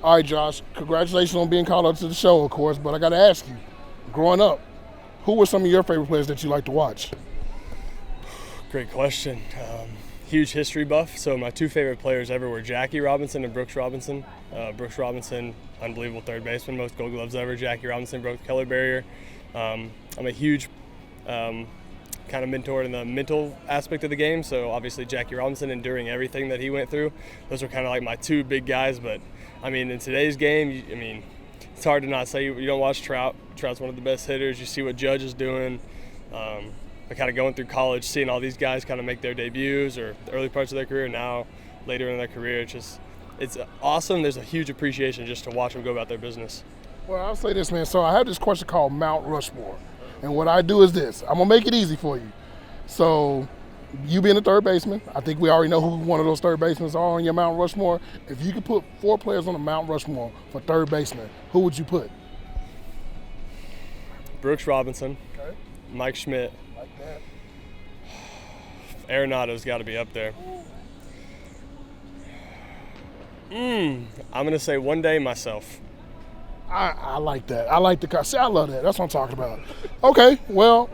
All right, Josh, congratulations on being called up to the show, of course, but I got to ask you, growing up, who were some of your favorite players that you like to watch? Great question. Huge history buff, so my two favorite players ever were Jackie Robinson and Brooks Robinson. Brooks Robinson, unbelievable third baseman, most Gold Gloves ever. Jackie Robinson broke the color barrier. I'm a huge kind of mentor in the mental aspect of the game, so obviously Jackie Robinson, enduring everything that he went through, those were kind of like my two big guys. But I mean, in today's game, it's hard to not say you don't watch Trout. Trout's one of the best hitters. You see what Judge is doing. But kind of going through college, seeing all these guys kind of make their debuts or the early parts of their career, now later in their career, it's awesome. There's a huge appreciation just to watch them go about their business. Well, I'll say this, man. So I have this question called Mount Rushmore. And what I do is this. I'm going to make it easy for you. So you being a third baseman, I think we already know who one of those third basemen are on your Mount Rushmore. If you could put 4 players on the Mount Rushmore for third baseman, who would you put? Brooks Robinson, Okay. Mike Schmidt, Like that. Arenado's got to be up there. I'm going to say one day myself. I like that. I like the – see, I love that. That's what I'm talking about. Okay, well,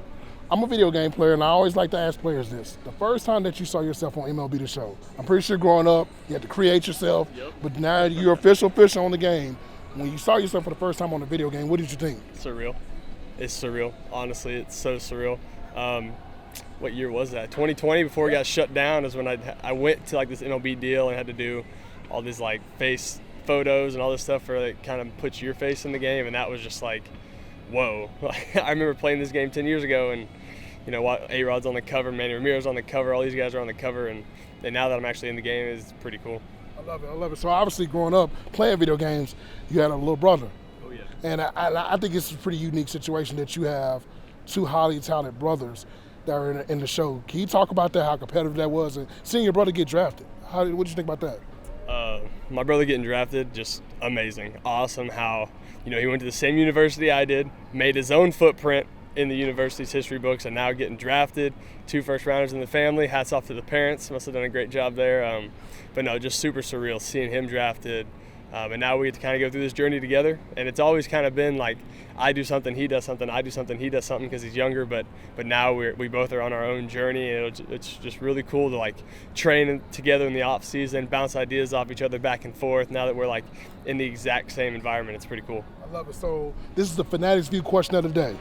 I'm a video game player, and I always like to ask players this. The first time that you saw yourself on MLB The Show, I'm pretty sure growing up you had to create yourself, but now you're official on the game. When you saw yourself for the first time on the video game, what did you think? Surreal. It's surreal. Honestly, it's so surreal. What year was that? 2020, before it got shut down, is when I went to like this MLB deal and had to do all these like face photos and all this stuff for like kind of puts your face in the game, and that was just like, whoa. I remember playing this game 10 years ago, and you know what, A-Rod's on the cover, Manny Ramirez on the cover, all these guys are on the cover, and now that I'm actually in the game is pretty cool. I love it. I love it. So obviously growing up playing video games, you had a little brother. Oh yeah. And I think it's a pretty unique situation that you have 2 highly talented brothers that are in the show. Can you talk about that, how competitive that was, and seeing your brother get drafted? What did you think about that? My brother getting drafted, just amazing. Awesome how, you know, he went to the same university I did, made his own footprint in the university's history books, and now getting drafted, 2 first-rounders in the family. Hats off to the parents. Must have done a great job there. But no, just super surreal seeing him drafted. And now we get to kind of go through this journey together. And it's always kind of been like, I do something, he does something, I do something, he does something, because he's younger. But now we both are on our own journey, and it's just really cool to like train together in the off season, bounce ideas off each other back and forth. Now that we're like in the exact same environment, it's pretty cool. I love it. So this is the Fanatics View question of the day.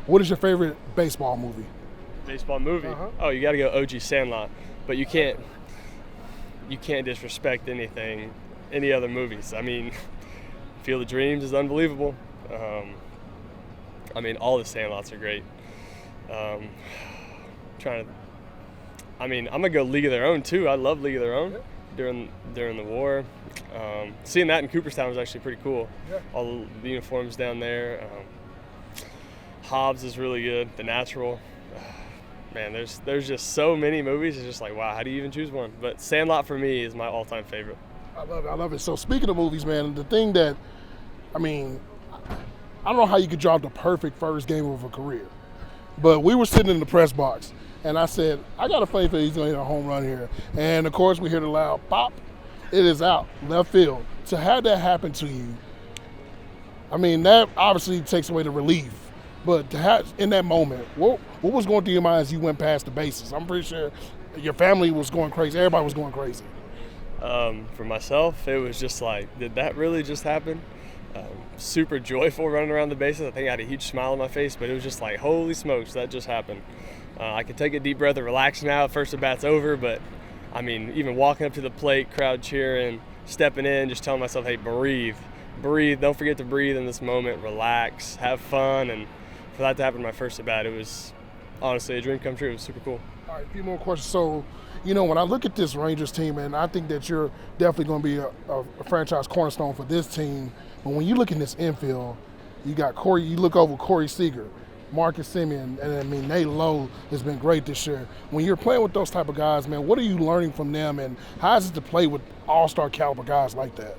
What is your favorite baseball movie? Baseball movie? Uh-huh. Oh, you got to go OG Sandlot. But you can't disrespect any other movies. I mean, Field of Dreams is unbelievable. I mean, all the Sandlots are great. I'm gonna go League of Their Own too. I love League of Their Own during the war. Seeing that in Cooperstown was actually pretty cool. Yeah. All the uniforms down there. Hobbs is really good. The Natural. Man, there's just so many movies. It's just like, wow, how do you even choose one? But Sandlot for me is my all-time favorite. I love it. I love it. So speaking of movies, man, the thing that, I don't know how you could draw the perfect first game of a career, but we were sitting in the press box, and I said, I got a funny feeling he's going to hit a home run here. And, of course, we hear the loud pop. It is out, left field. To have that happen to you, that obviously takes away the relief. But to have, in that moment, what was going through your mind as you went past the bases? I'm pretty sure your family was going crazy. Everybody was going crazy. For myself, it was just like, did that really just happen? Super joyful running around the bases. I think I had a huge smile on my face, but it was just like, holy smokes, that just happened. I can take a deep breath and relax now. First at bat's over, but even walking up to the plate, crowd cheering, stepping in, just telling myself, hey, breathe. Don't forget to breathe in this moment. Relax, have fun, and for that to happen my first at bat, it was honestly a dream come true. It was super cool. All right, a few more questions. So, when I look at this Rangers team, and I think that you're definitely going to be a franchise cornerstone for this team, but when you look in this infield, you got Corey, you look over Corey Seager, Marcus Semien, and Nate Lowe has been great this year. When you're playing with those type of guys, man, what are you learning from them, and how is it to play with all-star caliber guys like that?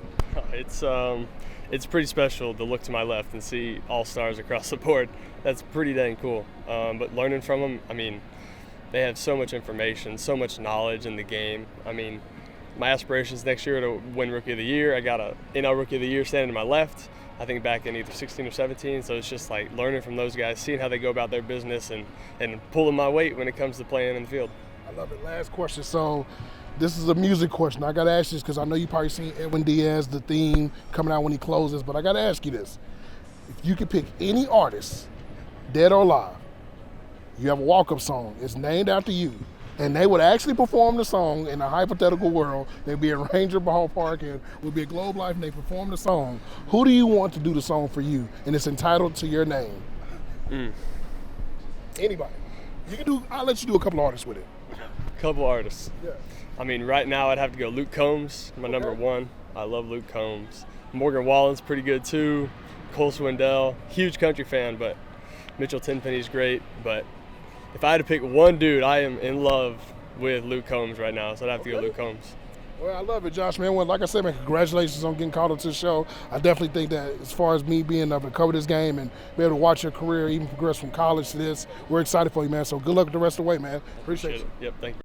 It's pretty special to look to my left and see all-stars across the board. That's pretty dang cool. But learning from them, they have so much information, so much knowledge in the game. my aspirations next year to win Rookie of the Year. I got a NL Rookie of the Year standing to my left, I think back in either 16 or 17. So it's just like learning from those guys, seeing how they go about their business, and pulling my weight when it comes to playing in the field. I love it. Last question. So this is a music question. I got to ask you this because I know you probably seen Edwin Diaz, the theme coming out when he closes, but I got to ask you this. If you could pick any artist, dead or alive, you have a walk-up song, it's named after you, and they would actually perform the song in a hypothetical world, they'd be in Ranger Ballpark and would be at Globe Life, and they perform the song, who do you want to do the song for you? And it's entitled to your name. Anybody. You can do, I'll let you do a couple artists with it. Couple artists. Yeah. I mean, right now I'd have to go Luke Combs, my number one. I love Luke Combs. Morgan Wallen's pretty good too. Cole Swindell, huge country fan, but Mitchell Tenpenny's great. But if I had to pick one dude, I am in love with Luke Combs right now, so I'd have to go Luke Combs. Well, I love it, Josh, man. Well, like I said, man, congratulations on getting called up to the show. I definitely think that as far as me being able to cover this game and be able to watch your career even progress from college to this, we're excited for you, man. So good luck with the rest of the way, man. Appreciate you. Yep, thank you.